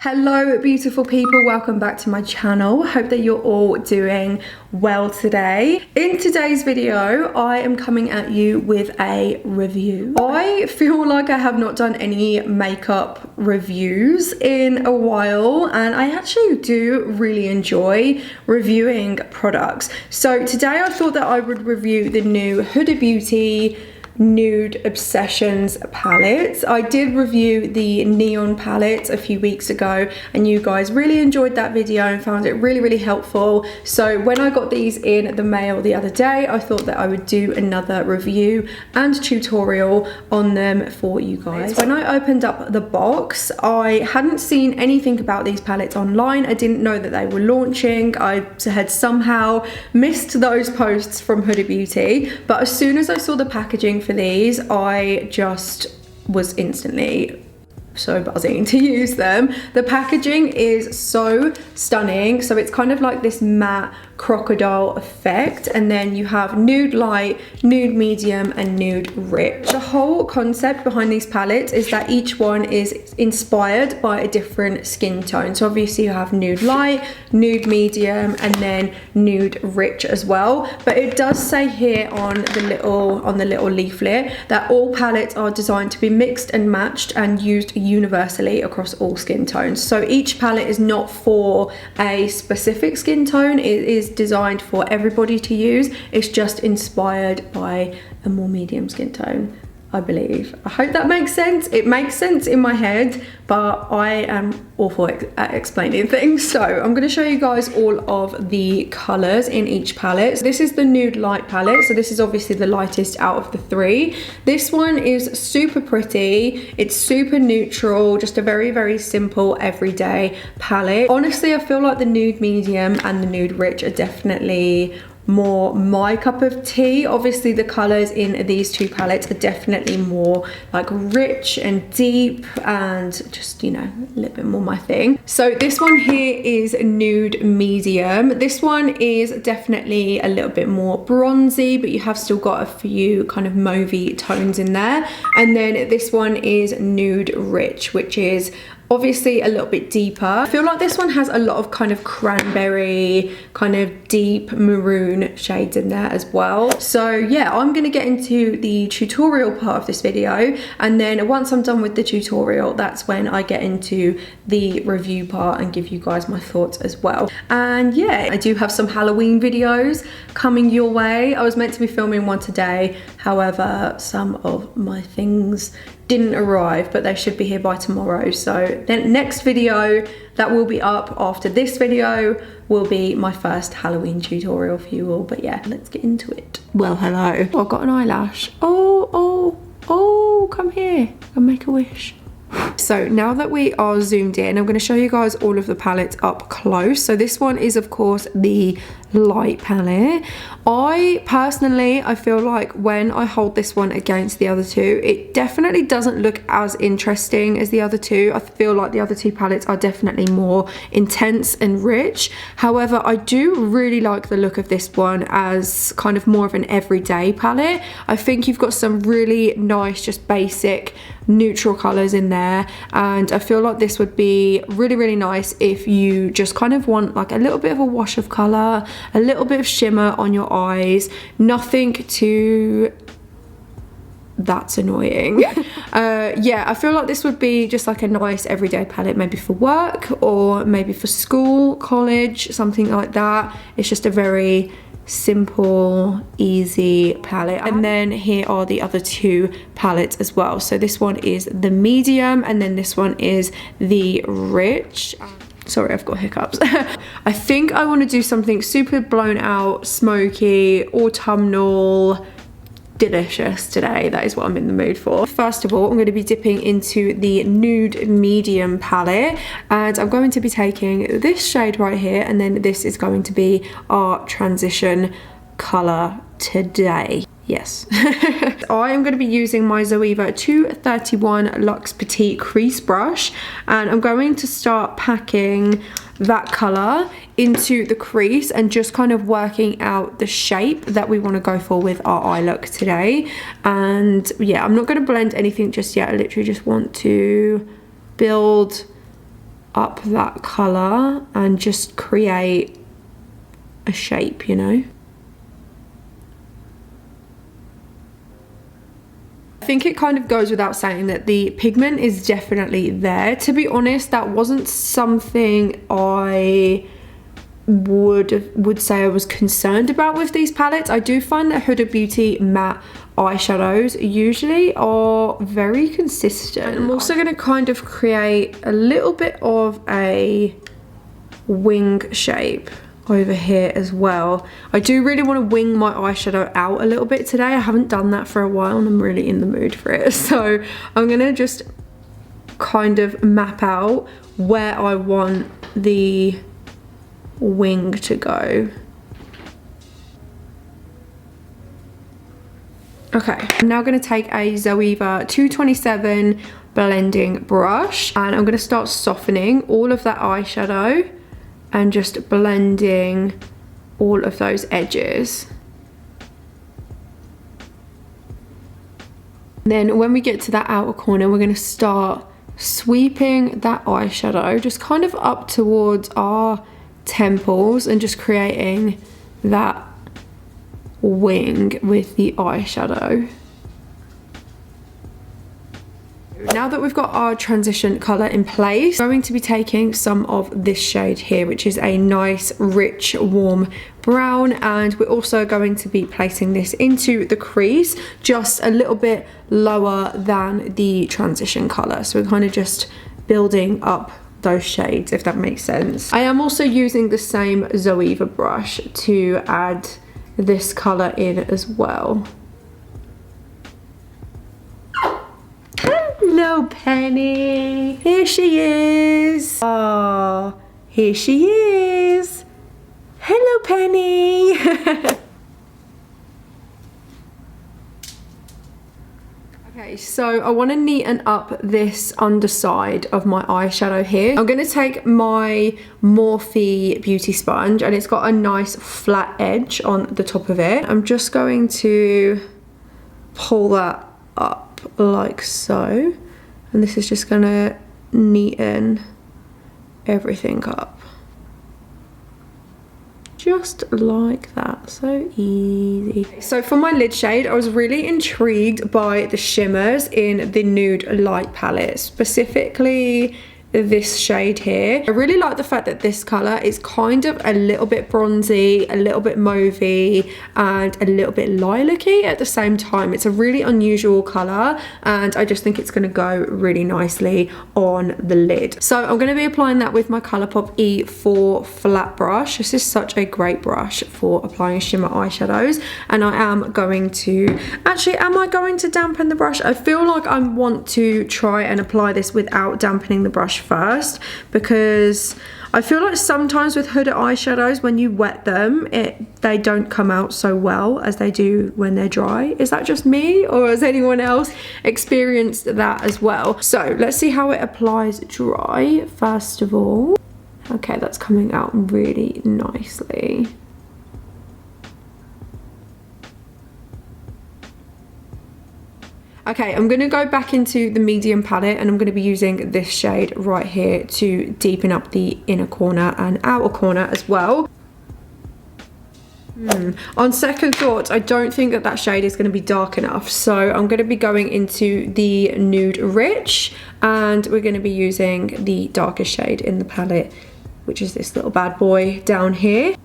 Hello beautiful people, welcome back to my channel. Hope that you're all doing well today. In today's video I am coming at you with a review. I feel like I have not done any makeup reviews in a while, and I actually do really enjoy reviewing products. So today I thought that I would review the new Huda Beauty Nude Obsessions palettes. I did review the neon palette a few weeks ago and you guys really enjoyed that video and found it really helpful. So when I got these in the mail the other day, I thought that I would do another review and tutorial on them for you guys. When I opened up the box, I hadn't seen anything about these palettes online. I didn't know that they were launching. I had somehow missed those posts from Huda Beauty, but as soon as I saw the packaging for these, I just was instantly so buzzing to use them. The packaging is so stunning. So it's kind of like this matte crocodile effect, and then you have nude light, nude medium and nude rich. The whole concept behind these palettes is that each one is inspired by a different skin tone. So obviously you have nude light, nude medium and then nude rich as well. But it does say here on the little leaflet that all palettes are designed to be mixed and matched and used universally across all skin tones. So each palette is not for a specific skin tone, it is designed for everybody to use. It's just inspired by a more medium skin tone, I believe. I hope that makes sense. It makes sense in my head, but I am awful at explaining things. So I'm going to show you guys all of the colors in each palette. So this is the nude light palette. So this is obviously the lightest out of the three. This one is super pretty. It's super neutral, just a very simple everyday palette. Honestly, I feel like the nude medium and the nude rich are definitely more my cup of tea. Obviously the colors in these two palettes are definitely more like rich and deep and just, you know, a little bit more my thing. So this one here is nude medium. This one is definitely a little bit more bronzy, but you have still got a few kind of mauvey tones in there. And then this one is nude rich, which is obviously a little bit deeper. I feel like this one has a lot of kind of cranberry, kind of deep maroon shades in there as well. So yeah, I'm gonna get into the tutorial part of this video, and then once I'm done with the tutorial, that's when I get into the review part and give you guys my thoughts as well. And yeah, I do have some Halloween videos coming your way. I was meant to be filming one today, however, some of my things didn't arrive, but they should be here by tomorrow. So then next video that will be up after this video will be my first Halloween tutorial for you all. But yeah, let's get into it. Well, hello. Oh, I've got an eyelash. Oh, come here and make a wish. So now that we are zoomed in, I'm going to show you guys all of the palettes up close. So this one is of course the light palette. I feel like when I hold this one against the other two, it definitely doesn't look as interesting as the other two. I feel like the other two palettes are definitely more intense and rich. However, I do really like the look of this one as kind of more of an everyday palette. I think you've got some really nice, just basic neutral colors in there, and I feel like this would be really nice if you just kind of want like a little bit of a wash of color, a little bit of shimmer on your eyes, nothing too that's annoying. Yeah, I feel like this would be just like a nice everyday palette, maybe for work or maybe for school, college, something like that. It's just a very simple, easy palette. And then here are the other two palettes as well. So this one is the medium and then this one is the rich. Sorry, I've got hiccups. I think I want to do something super blown out, smoky, autumnal, delicious today. That is what I'm in the mood for. First of all, I'm going to be dipping into the nude medium palette, and I'm going to be taking this shade right here, and then this is going to be our transition color today. Yes. I am going to be using my Zoeva 231 Luxe Petite Crease Brush, and I'm going to start packing that colour into the crease and just kind of working out the shape that we want to go for with our eye look today. And yeah, I'm not going to blend anything just yet. I literally just want to build up that colour and just create a shape, you know. I think it kind of goes without saying that the pigment is definitely there. To be honest, that wasn't something I would say I was concerned about with these palettes. I do find that Huda Beauty matte eyeshadows usually are very consistent. I'm also going to kind of create a little bit of a wing shape over here as well. I do really want to wing my eyeshadow out a little bit today. I haven't done that for a while and I'm really in the mood for it. So I'm going to just kind of map out where I want the wing to go. Okay, I'm now going to take a Zoeva 227 blending brush and I'm going to start softening all of that eyeshadow and just blending all of those edges. Then when we get to that outer corner, we're going to start sweeping that eyeshadow just kind of up towards our temples and just creating that wing with the eyeshadow. Now that we've got our transition colour in place, I'm going to be taking some of this shade here, which is a nice, rich, warm brown, and we're also going to be placing this into the crease just a little bit lower than the transition colour. So we're kind of just building up those shades, if that makes sense. I am also using the same Zoeva brush to add this colour in as well. Hello, Penny. Here she is. Oh, here she is. Hello, Penny. Okay, so I want to neaten up this underside of my eyeshadow here. I'm going to take my Morphe beauty sponge and it's got a nice flat edge on the top of it. I'm just going to pull that up like so, and this is just gonna neaten everything up just like that. So easy. So for my lid shade, I was really intrigued by the shimmers in the Nude Light palette, specifically this shade here. I really like the fact that this color is kind of a little bit bronzy, a little bit mauvey, and a little bit lilac-y at the same time. It's a really unusual color and I just think it's going to go really nicely on the lid. So I'm going to be applying that with my Colourpop E4 flat brush. This is such a great brush for applying shimmer eyeshadows, and I am going to am I going to dampen the brush? I feel like I want to try and apply this without dampening the brush first, because I feel like sometimes with Huda eyeshadows, when you wet them, they don't come out so well as they do when they're dry. Is that just me, or has anyone else experienced that as well? So let's see how it applies dry first of all. Okay, that's coming out really nicely. Okay, I'm going to go back into the medium palette and I'm going to be using this shade right here to deepen up the inner corner and outer corner as well. On second thought, I don't think that that shade is going to be dark enough, so I'm going to be going into the Nude Rich and we're going to be using the darkest shade in the palette, which is this little bad boy down here.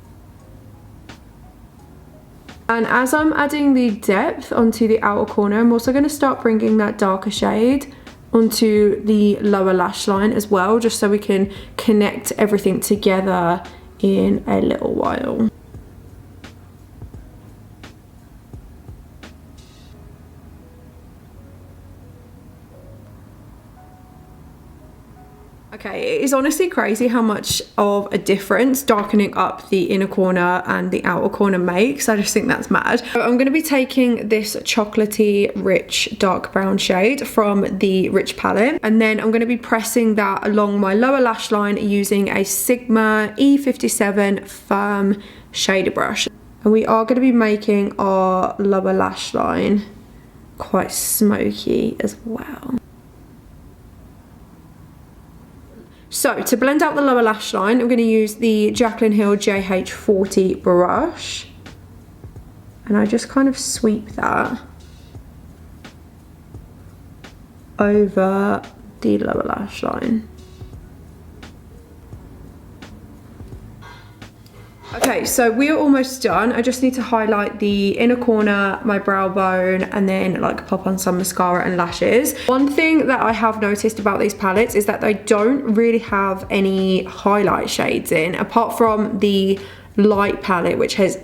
And as I'm adding the depth onto the outer corner, I'm also going to start bringing that darker shade onto the lower lash line as well, just so we can connect everything together in a little while. Okay, it is honestly crazy how much of a difference darkening up the inner corner and the outer corner makes. I just think that's mad. So I'm going to be taking this chocolatey rich dark brown shade from the Rich palette, and then I'm going to be pressing that along my lower lash line using a Sigma E57 firm shader brush. And we are going to be making our lower lash line quite smoky as well. So to blend out the lower lash line, I'm going to use the Jaclyn Hill JH40 brush. And I just kind of sweep that over the lower lash line. Okay, so we're almost done. I just need to highlight the inner corner, my brow bone, and then like pop on some mascara and lashes. One thing that I have noticed about these palettes is that they don't really have any highlight shades in, apart from the light palette, which has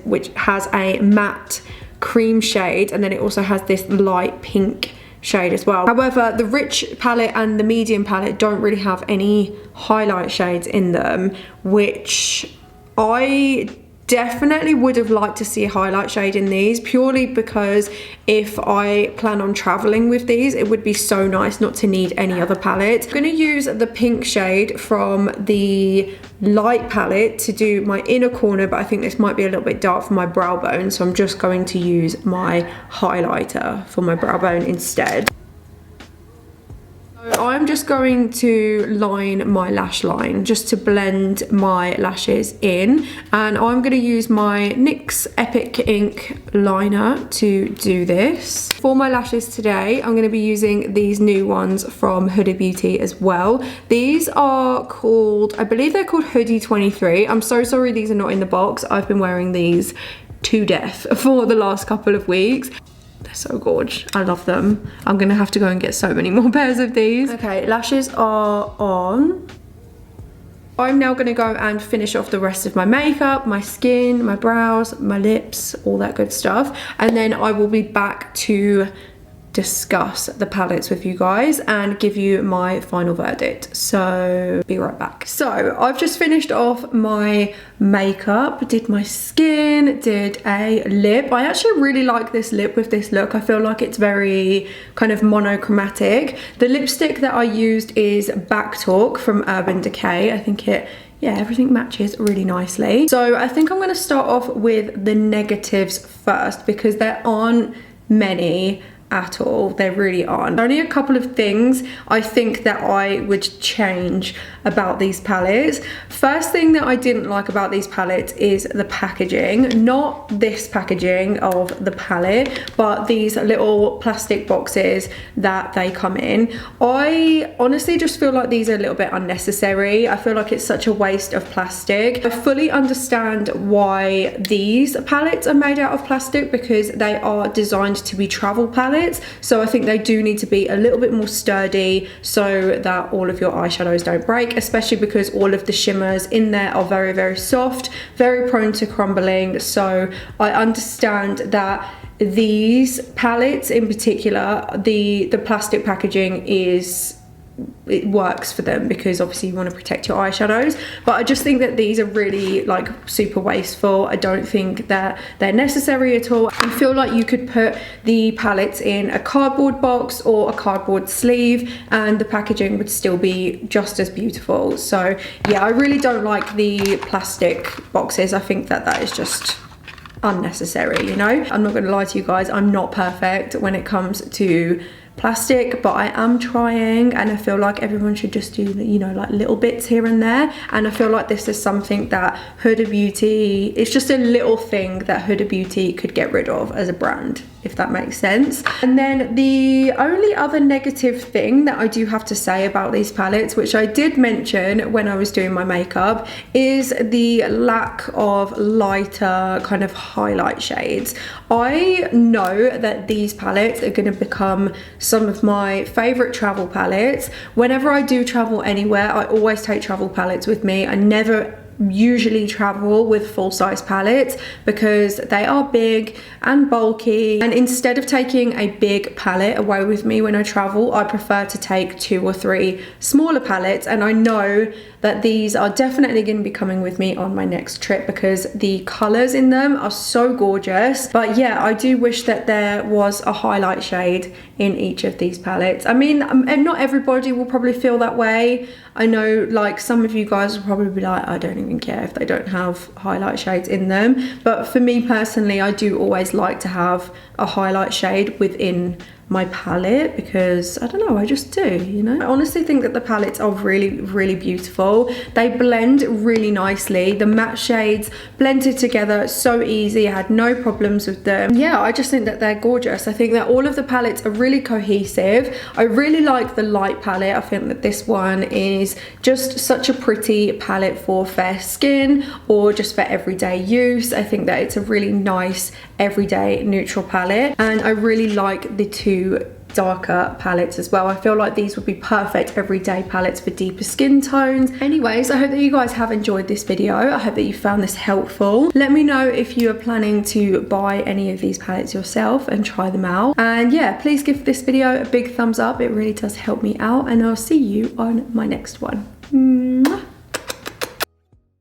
a matte cream shade, and then it also has this light pink shade as well. However, the rich palette and the medium palette don't really have any highlight shades in them, which I definitely would have liked to see a highlight shade in these, purely because if I plan on traveling with these, it would be so nice not to need any other palette. I'm going to use the pink shade from the light palette to do my inner corner, but I think this might be a little bit dark for my brow bone, so I'm just going to use my highlighter for my brow bone instead. I'm just going to line my lash line just to blend my lashes in, and I'm going to use my NYX Epic Ink liner to do this. For my lashes today, I'm going to be using these new ones from Huda Beauty as well. These are called, I believe they're called Hoodie 23. I'm so sorry these are not in the box. I've been wearing these to death for the last couple of weeks. They're so gorgeous. I love them. I'm gonna have to go and get so many more pairs of these. Okay, lashes are on. I'm now gonna go and finish off the rest of my makeup, my skin, my brows, my lips, all that good stuff. And then I will be back to discuss the palettes with you guys and give you my final verdict. So be right back. So I've just finished off my makeup, did my skin, did a lip. I actually really like this lip with this look. I feel like it's very kind of monochromatic. The lipstick that I used is Back Talk from Urban Decay. I think yeah, everything matches really nicely. So I think I'm going to start off with the negatives first, because there aren't many at all. There really aren't. Only a couple of things I think that I would change about these palettes. First thing that I didn't like about these palettes is the packaging. Not this packaging of the palette, but these little plastic boxes that they come in. I honestly just feel like these are a little bit unnecessary. I feel like it's such a waste of plastic. I fully understand why these palettes are made out of plastic, because they are designed to be travel palettes. So I think they do need to be a little bit more sturdy so that all of your eyeshadows don't break, especially because all of the shimmers in there are very, very soft, very prone to crumbling. So I understand that these palettes in particular, the plastic packaging it works for them, because obviously you want to protect your eyeshadows, but I just think that these are really like super wasteful. I don't think that they're necessary at all. I feel like you could put the palettes in a cardboard box or a cardboard sleeve and the packaging would still be just as beautiful. So yeah, I really don't like the plastic boxes. I think that that is just unnecessary, you know. I'm not gonna lie to you guys, I'm not perfect when it comes to plastic, but I am trying, and I feel like everyone should just do, you know, like little bits here and there. And I feel like this is something that Huda Beauty, it's just a little thing that Huda Beauty could get rid of as a brand, if that makes sense. And then the only other negative thing that I do have to say about these palettes, which I did mention when I was doing my makeup, is the lack of lighter kind of highlight shades. I know that these palettes are going to become some of my favorite travel palettes. Whenever I do travel anywhere, I always take travel palettes with me. I never usually travel with full-size palettes because they are big and bulky, and instead of taking a big palette away with me when I travel, I prefer to take 2 or 3 smaller palettes. And I know that these are definitely going to be coming with me on my next trip because the colors in them are so gorgeous. But yeah, I do wish that there was a highlight shade in each of these palettes. I mean, not everybody will probably feel that way. I know like some of you guys will probably be like, I don't even care if they don't have highlight shades in them. But for me personally, I do always like to have a highlight shade within my palette because I don't know, I just do, you know. I honestly think that the palettes are really, really beautiful. They blend really nicely. The matte shades blended together so easy. I had no problems with them. Yeah, I just think that they're gorgeous. I think that all of the palettes are really cohesive. I really like the light palette. I think that this one is just such a pretty palette for fair skin or just for everyday use. I think that it's a really nice everyday neutral palette, and I really like the two darker palettes as well. I feel like these would be perfect everyday palettes for deeper skin tones. Anyways, I hope that you guys have enjoyed this video. I hope that you found this helpful. Let me know if you are planning to buy any of these palettes yourself and try them out. And yeah, please give this video a big thumbs up. It really does help me out, and I'll see you on my next one. Mwah.